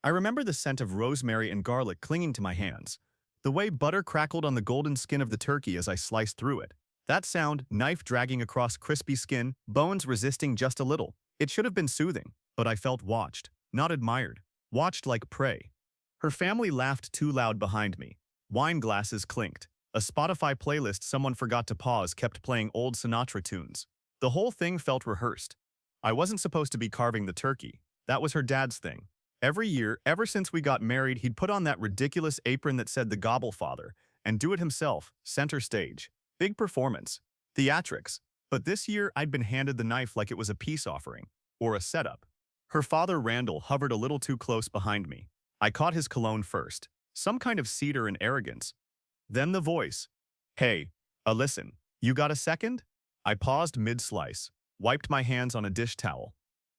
I remember the scent of rosemary and garlic clinging to my hands, the way butter crackled on the golden skin of the turkey as I sliced through it. That sound, knife dragging across crispy skin, bones resisting just a little. It should have been soothing, but I felt watched, not admired. Watched like prey. Her family laughed too loud behind me. Wine glasses clinked. A Spotify playlist someone forgot to pause kept playing old Sinatra tunes. The whole thing felt rehearsed. I wasn't supposed to be carving the turkey. That was her dad's thing. Every year, ever since we got married, he'd put on that ridiculous apron that said the Gobble Father and do it himself, center stage. Big performance. Theatrics. But this year, I'd been handed the knife like it was a peace offering. Or a setup. Her father, Randall, hovered a little too close behind me. I caught his cologne first. Some kind of cedar and arrogance. Then the voice. Hey, listen, you got a second? I paused mid-slice, wiped my hands on a dish towel.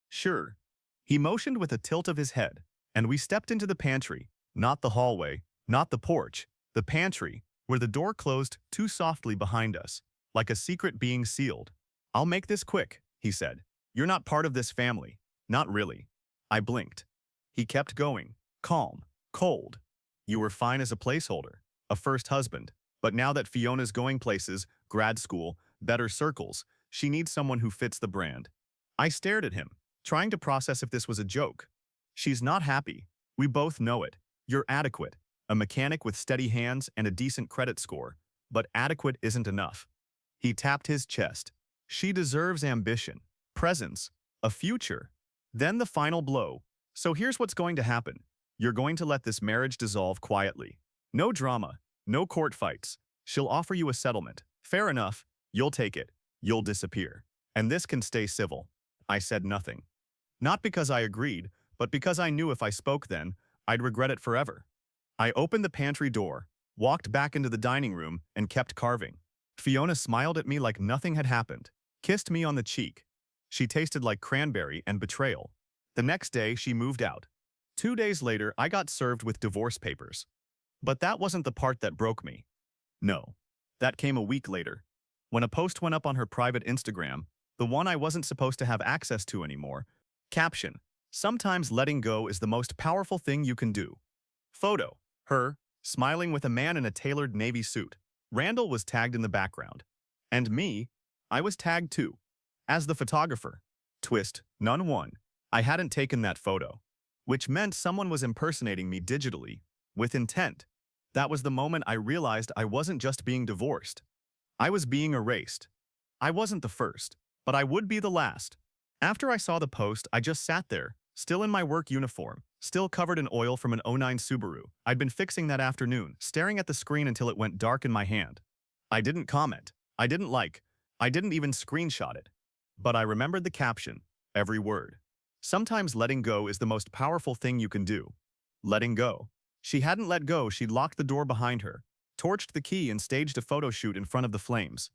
Sure. He motioned with a tilt of his head, and we stepped into the pantry, not the hallway, not the porch, the pantry, where the door closed too softly behind us, like a secret being sealed. I'll make this quick, he said. You're not part of this family. Not really. I blinked. He kept going, calm, cold. You were fine as a placeholder, a first husband, but now that Fiona's going places, grad school, better circles, she needs someone who fits the brand. I stared at him, trying to process if this was a joke. She's not happy. We both know it. You're adequate, a mechanic with steady hands and a decent credit score, but adequate isn't enough. He tapped his chest. She deserves ambition, presence, a future. Then the final blow. So here's what's going to happen. You're going to let this marriage dissolve quietly. No drama, no court fights. She'll offer you a settlement. Fair enough. You'll take it. You'll disappear. And this can stay civil. I said nothing. Not because I agreed, but because I knew if I spoke then, I'd regret it forever. I opened the pantry door, walked back into the dining room, and kept carving. Fiona smiled at me like nothing had happened, kissed me on the cheek. She tasted like cranberry and betrayal. The next day, she moved out. 2 days later, I got served with divorce papers. But that wasn't the part that broke me. No. That came a week later. When a post went up on her private Instagram, the one I wasn't supposed to have access to anymore. Caption: sometimes letting go is the most powerful thing you can do. Photo: her, smiling with a man in a tailored navy suit. Randall was tagged in the background. And me, I was tagged too. As the photographer. Twist: none one. I hadn't taken that photo. Which meant someone was impersonating me digitally, with intent. That was the moment I realized I wasn't just being divorced. I was being erased. I wasn't the first, but I would be the last. After I saw the post, I just sat there, still in my work uniform, still covered in oil from an '09 Subaru I'd been fixing that afternoon, staring at the screen until it went dark in my hand. I didn't comment. I didn't like. I didn't even screenshot it. But I remembered the caption, every word. Sometimes letting go is the most powerful thing you can do. Letting go. She hadn't let go. She'd locked the door behind her, torched the key, and staged a photo shoot in front of the flames.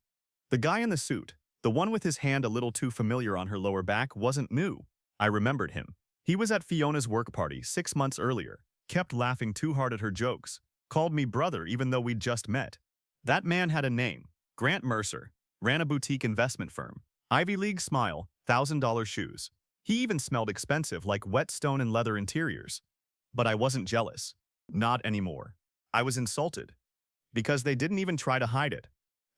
The guy in the suit, the one with his hand a little too familiar on her lower back, wasn't new. I remembered him. He was at Fiona's work party 6 months earlier, kept laughing too hard at her jokes, called me brother even though we'd just met. That man had a name, Grant Mercer, ran a boutique investment firm, Ivy League smile, $1,000 shoes. He even smelled expensive like wet stone and leather interiors. But I wasn't jealous. Not anymore. I was insulted. Because they didn't even try to hide it.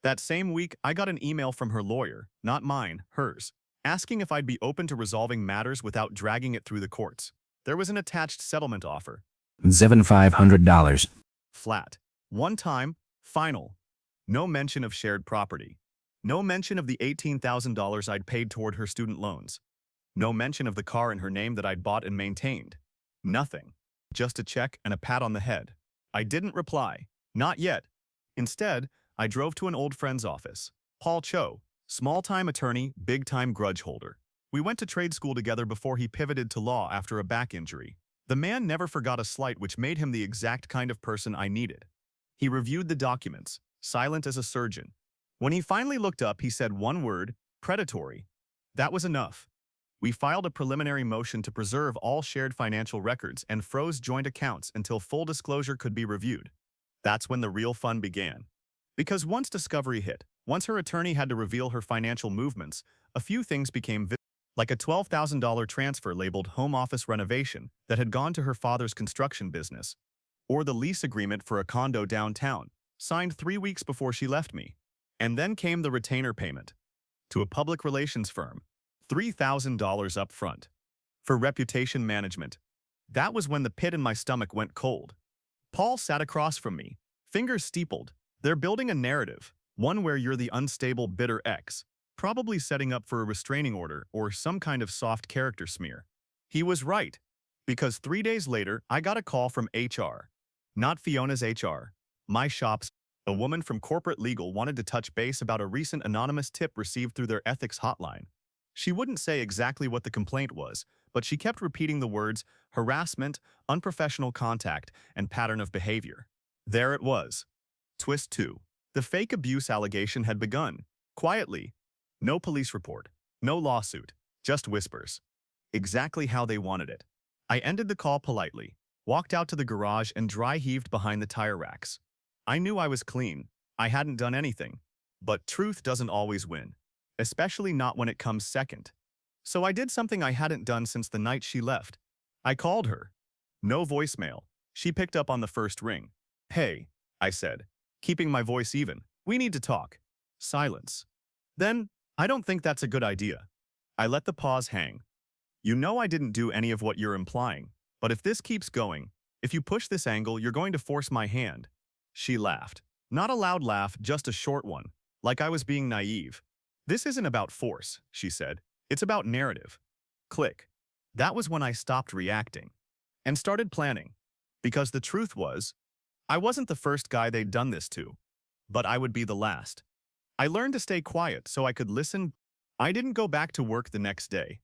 That same week, I got an email from her lawyer, not mine, hers, asking if I'd be open to resolving matters without dragging it through the courts. There was an attached settlement offer. $7,500. Flat. One time, final. No mention of shared property. No mention of the $18,000 I'd paid toward her student loans. No mention of the car in her name that I'd bought and maintained. Nothing. Just a check and a pat on the head. I didn't reply. Not yet. Instead, I drove to an old friend's office. Paul Cho, small-time attorney, big-time grudge holder. We went to trade school together before he pivoted to law after a back injury. The man never forgot a slight, which made him the exact kind of person I needed. He reviewed the documents, silent as a surgeon. When he finally looked up, he said one word, predatory. That was enough. We filed a preliminary motion to preserve all shared financial records and froze joint accounts until full disclosure could be reviewed. That's when the real fun began. Because once discovery hit, once her attorney had to reveal her financial movements, a few things became visible. like a $12,000 transfer labeled home office renovation that had gone to her father's construction business, or the lease agreement for a condo downtown, signed 3 weeks before she left me. And then came the retainer payment to a public relations firm, $3,000 up front, for reputation management. That was when the pit in my stomach went cold. Paul sat across from me, fingers steepled. They're building a narrative, one where you're the unstable, bitter ex, probably setting up for a restraining order or some kind of soft character smear. He was right, because 3 days later, I got a call from HR. Not Fiona's HR, my shop's. A woman from corporate legal wanted to touch base about a recent anonymous tip received through their ethics hotline. She wouldn't say exactly what the complaint was, but she kept repeating the words harassment, unprofessional contact, and pattern of behavior. There it was. Twist 2. The fake abuse allegation had begun. Quietly. No police report. No lawsuit. Just whispers. Exactly how they wanted it. I ended the call politely, walked out to the garage and dry heaved behind the tire racks. I knew I was clean. I hadn't done anything. But truth doesn't always win, especially not when it comes second. So I did something I hadn't done since the night she left. I called her. No voicemail. She picked up on the first ring. "Hey," I said, keeping my voice even. "We need to talk." Silence. Then, "I don't think that's a good idea." I let the pause hang. "You know I didn't do any of what you're implying, but if this keeps going, if you push this angle, you're going to force my hand." She laughed. Not a loud laugh, just a short one, like I was being naive. "This isn't about force," she said. "It's about narrative." Click. That was when I stopped reacting and started planning. Because the truth was, I wasn't the first guy they'd done this to, but I would be the last. I learned to stay quiet so I could listen. I didn't go back to work the next day,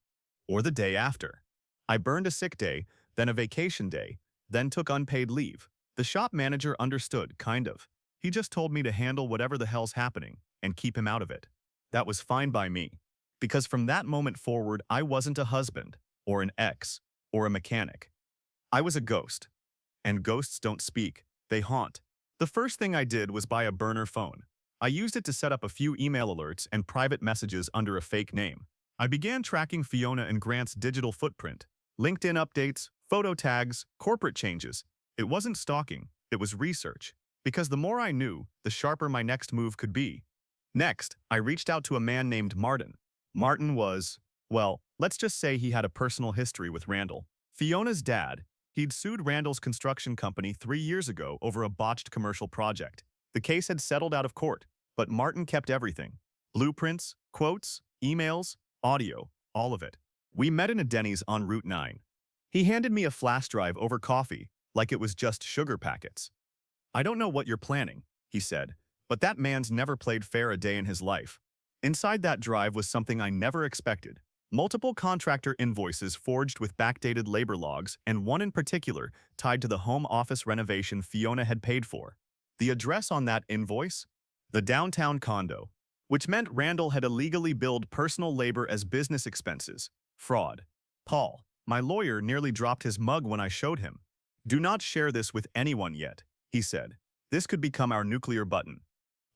or the day after. I burned a sick day, then a vacation day, then took unpaid leave. The shop manager understood, kind of. He just told me to handle whatever the hell's happening and keep him out of it. That was fine by me, because from that moment forward, I wasn't a husband, or an ex, or a mechanic. I was a ghost. And ghosts don't speak, they haunt. The first thing I did was buy a burner phone. I used it to set up a few email alerts and private messages under a fake name. I began tracking Fiona and Grant's digital footprint, LinkedIn updates, photo tags, corporate changes. It wasn't stalking, it was research. Because the more I knew, the sharper my next move could be. Next, I reached out to a man named Martin. Martin was, well, let's just say he had a personal history with Randall. Fiona's dad. He'd sued Randall's construction company 3 years ago over a botched commercial project. The case had settled out of court, but Martin kept everything. Blueprints, quotes, emails, audio, all of it. We met in a Denny's on Route 9. He handed me a flash drive over coffee, like it was just sugar packets. "I don't know what you're planning," he said, "but that man's never played fair a day in his life." Inside that drive was something I never expected. Multiple contractor invoices forged with backdated labor logs, and one in particular tied to the home office renovation Fiona had paid for. The address on that invoice? The downtown condo, which meant Randall had illegally billed personal labor as business expenses. Fraud. Paul, my lawyer, nearly dropped his mug when I showed him. "Do not share this with anyone yet," he said. "This could become our nuclear button."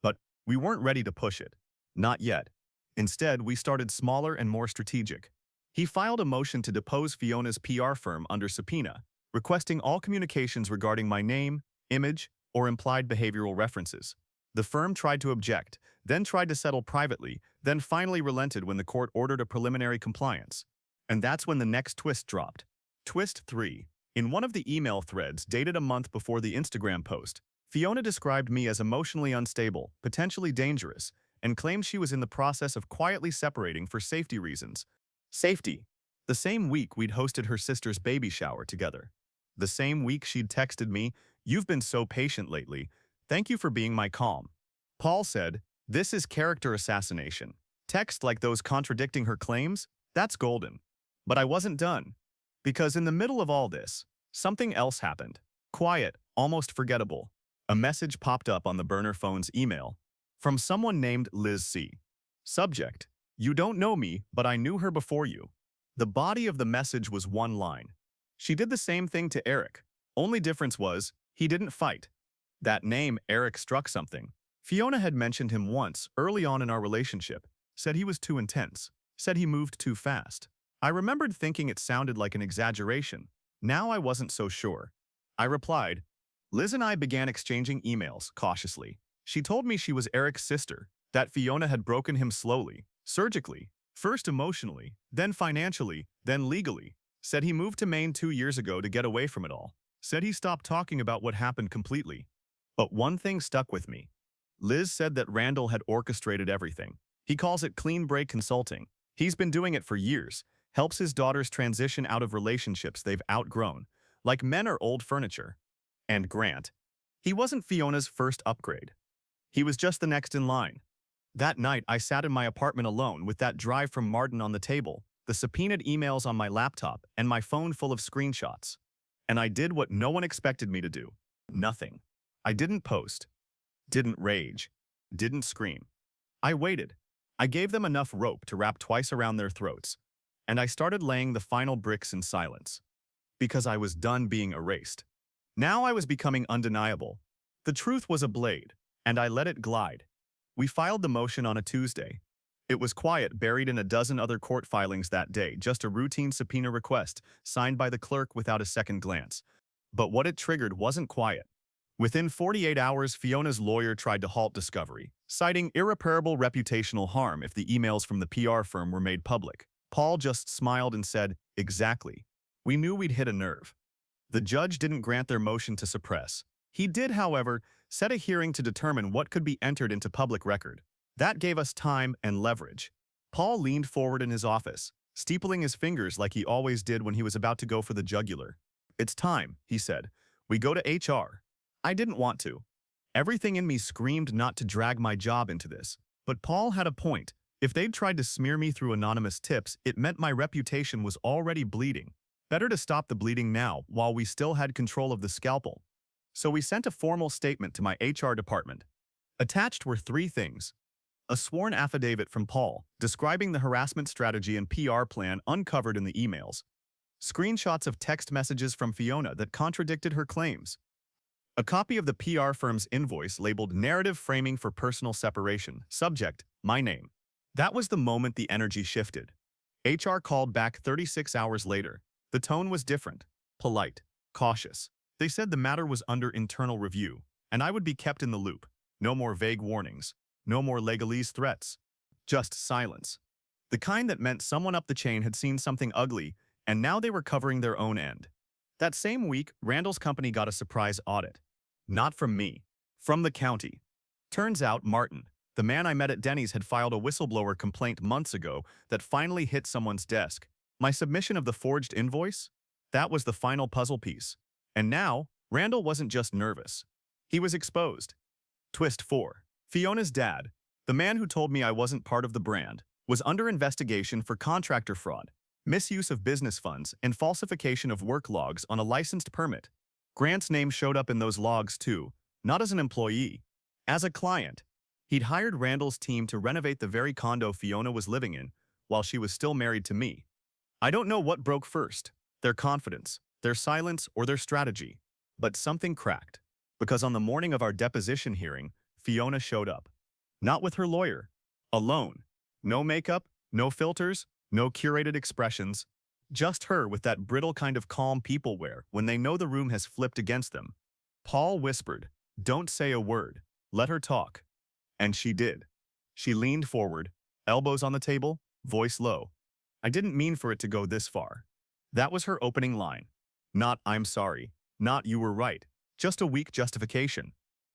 But we weren't ready to push it. Not yet. Instead, we started smaller and more strategic. He filed a motion to depose Fiona's PR firm under subpoena, requesting all communications regarding my name, image, or implied behavioral references. The firm tried to object, then tried to settle privately, then finally relented when the court ordered a preliminary compliance. And that's when the next twist dropped. Twist 3. In one of the email threads dated a month before the Instagram post, Fiona described me as emotionally unstable, potentially dangerous, and claimed she was in the process of quietly separating for safety reasons. Safety. The same week we'd hosted her sister's baby shower together. The same week she'd texted me, "You've been so patient lately. Thank you for being my calm." Paul said, "This is character assassination." Text like those contradicting her claims? That's golden. But I wasn't done. Because in the middle of all this, something else happened. Quiet, almost forgettable. A message popped up on the burner phone's email from someone named Liz C. Subject: "You don't know me, but I knew her before you." The body of the message was one line. She did the same thing to Eric. Only difference was, he didn't fight. That name, Eric, struck something. Fiona had mentioned him once, early on in our relationship, said he was too intense. said he moved too fast. I remembered thinking it sounded like an exaggeration. Now I wasn't so sure. I replied. Liz and I began exchanging emails, cautiously. She told me she was Eric's sister, that Fiona had broken him slowly, surgically, first emotionally, then financially, then legally. Said he moved to Maine 2 years ago to get away from it all. Said he stopped talking about what happened completely. But one thing stuck with me. Liz said that Randall had orchestrated everything. He calls it clean break consulting. He's been doing it for years, helps his daughters transition out of relationships they've outgrown, like men are old furniture. And Grant. He wasn't Fiona's first upgrade. He was just the next in line. That night, I sat in my apartment alone with that drive from Martin on the table, the subpoenaed emails on my laptop, and my phone full of screenshots. And I did what no one expected me to do. Nothing. I didn't post. Didn't rage. Didn't scream. I waited. I gave them enough rope to wrap twice around their throats. And I started laying the final bricks in silence. Because I was done being erased. Now I was becoming undeniable. The truth was a blade, and I let it glide. We filed the motion on a Tuesday. It was quiet, buried in a dozen other court filings that day, just a routine subpoena request, signed by the clerk without a second glance. But what it triggered wasn't quiet. Within 48 hours, Fiona's lawyer tried to halt discovery, citing irreparable reputational harm if the emails from the PR firm were made public. Paul just smiled and said, "Exactly. We knew we'd hit a nerve." The judge didn't grant their motion to suppress. He did, however, set a hearing to determine what could be entered into public record. That gave us time and leverage. Paul leaned forward in his office, steepling his fingers like he always did when he was about to go for the jugular. "It's time," he said. "We go to HR." I didn't want to. Everything in me screamed not to drag my job into this. But Paul had a point. If they'd tried to smear me through anonymous tips, it meant my reputation was already bleeding. Better to stop the bleeding now, while we still had control of the scalpel. So we sent a formal statement to my HR department. Attached were 3 things. A sworn affidavit from Paul, describing the harassment strategy and PR plan uncovered in the emails. Screenshots of text messages from Fiona that contradicted her claims. A copy of the PR firm's invoice labeled Narrative Framing for Personal Separation, subject, my name. That was the moment the energy shifted. HR called back 36 hours later. The tone was different, polite, cautious. They said the matter was under internal review, and I would be kept in the loop. No more vague warnings, no more legalese threats. Just silence. The kind that meant someone up the chain had seen something ugly, and now they were covering their own end. That same week, Randall's company got a surprise audit. Not from me, from the county. Turns out Martin, the man I met at Denny's, had filed a whistleblower complaint months ago that finally hit someone's desk. My submission of the forged invoice? That was the final puzzle piece. And now, Randall wasn't just nervous. He was exposed. Twist 4. Fiona's dad, the man who told me I wasn't part of the brand, was under investigation for contractor fraud, misuse of business funds, and falsification of work logs on a licensed permit. Grant's name showed up in those logs too, not as an employee, as a client. He'd hired Randall's team to renovate the very condo Fiona was living in while she was still married to me. I don't know what broke first, their confidence, their silence, or their strategy, but something cracked. Because on the morning of our deposition hearing, Fiona showed up. Not with her lawyer. Alone. No makeup, no filters, no curated expressions. Just her with that brittle kind of calm people wear when they know the room has flipped against them. Paul whispered, "Don't say a word. Let her talk." And she did. She leaned forward, elbows on the table, voice low. I didn't mean for it to go this far. That was her opening line. Not "I'm sorry," not "you were right," just a weak justification.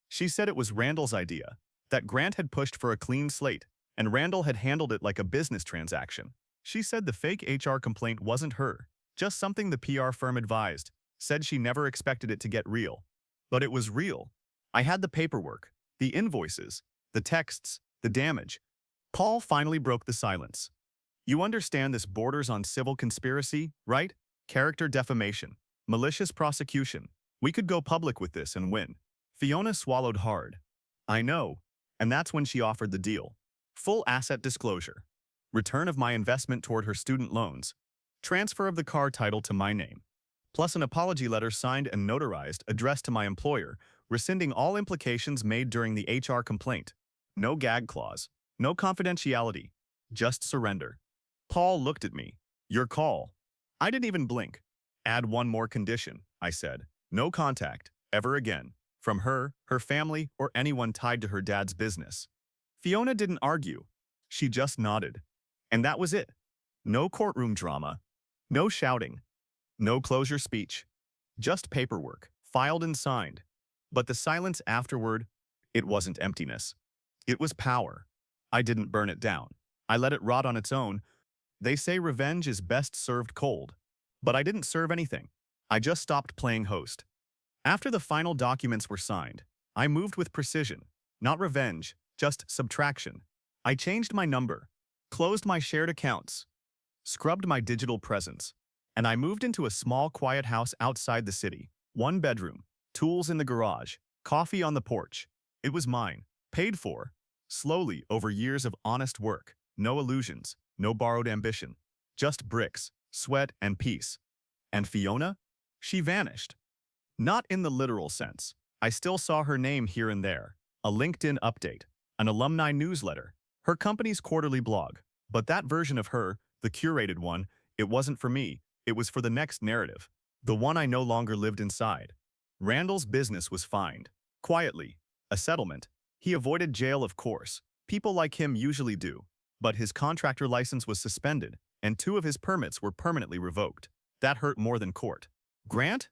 She said it was Randall's idea, that Grant had pushed for a clean slate, and Randall had handled it like a business transaction. She said the fake HR complaint wasn't her, just something the PR firm advised, said she never expected it to get real. But it was real. I had the paperwork, the invoices, the texts, the damage. Paul finally broke the silence. "You understand this borders on civil conspiracy, right? Character defamation, malicious prosecution. We could go public with this and win." Fiona swallowed hard. "I know." And that's when she offered the deal. Full asset disclosure. Return of my investment toward her student loans. Transfer of the car title to my name. Plus an apology letter signed and notarized addressed to my employer, rescinding all implications made during the HR complaint. No gag clause. No confidentiality. Just surrender. Paul looked at me. Your call. I didn't even blink. Add one more condition, I said. No contact, ever again, from her, her family, or anyone tied to her dad's business. Fiona didn't argue. She just nodded. And that was it. No courtroom drama. No shouting. No closure speech. Just paperwork, filed and signed. But the silence afterward, it wasn't emptiness. It was power. I didn't burn it down. I let it rot on its own. They say revenge is best served cold. But I didn't serve anything. I just stopped playing host. After the final documents were signed, I moved with precision. Not revenge, just subtraction. I changed my number, closed my shared accounts, scrubbed my digital presence, and I moved into a small quiet house outside the city. One bedroom, tools in the garage, coffee on the porch. It was mine, paid for, slowly over years of honest work. No illusions, no borrowed ambition. Just bricks, sweat, and peace. And Fiona? She vanished. Not in the literal sense. I still saw her name here and there. A LinkedIn update, an alumni newsletter, her company's quarterly blog. But that version of her, the curated one, it wasn't for me. It was for the next narrative. The one I no longer lived inside. Randall's business was fined. Quietly. A settlement. He avoided jail, of course. People like him usually do. But his contractor license was suspended, and 2 of his permits were permanently revoked. That hurt more than court. Grant?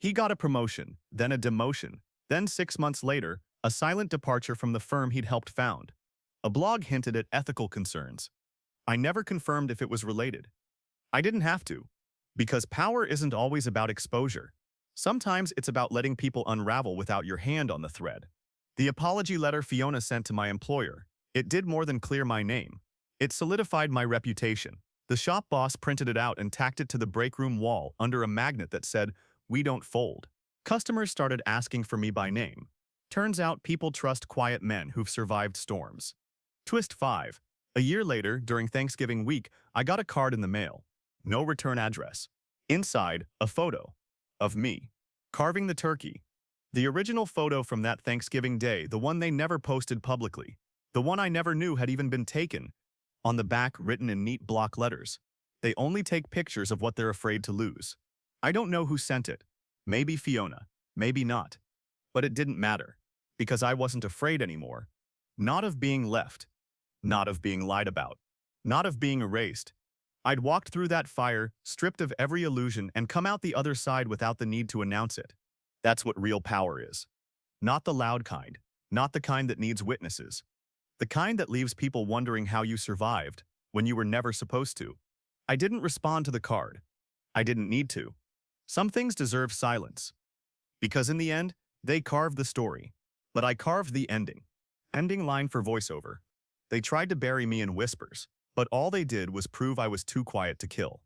He got a promotion, then a demotion, then 6 months later, a silent departure from the firm he'd helped found. A blog hinted at ethical concerns. I never confirmed if it was related. I didn't have to, because power isn't always about exposure. Sometimes it's about letting people unravel without your hand on the thread. The apology letter Fiona sent to my employer, it did more than clear my name. It solidified my reputation. The shop boss printed it out and tacked it to the break room wall under a magnet that said, "We don't fold." Customers started asking for me by name. Turns out people trust quiet men who've survived storms. Twist 5. A year later, during Thanksgiving week, I got a card in the mail. No return address. Inside, a photo of me carving the turkey. The original photo from that Thanksgiving day, the one they never posted publicly. The one I never knew had even been taken. On the back, written in neat block letters. They only take pictures of what they're afraid to lose. I don't know who sent it. Maybe Fiona. Maybe not. But it didn't matter. Because I wasn't afraid anymore. Not of being left. Not of being lied about. Not of being erased. I'd walked through that fire, stripped of every illusion, and come out the other side without the need to announce it. That's what real power is. Not the loud kind. Not the kind that needs witnesses. The kind that leaves people wondering how you survived when you were never supposed to. I didn't respond to the card. I didn't need to. Some things deserve silence. Because in the end, they carved the story. But I carved the ending. Ending line for voiceover. They tried to bury me in whispers, but all they did was prove I was too quiet to kill.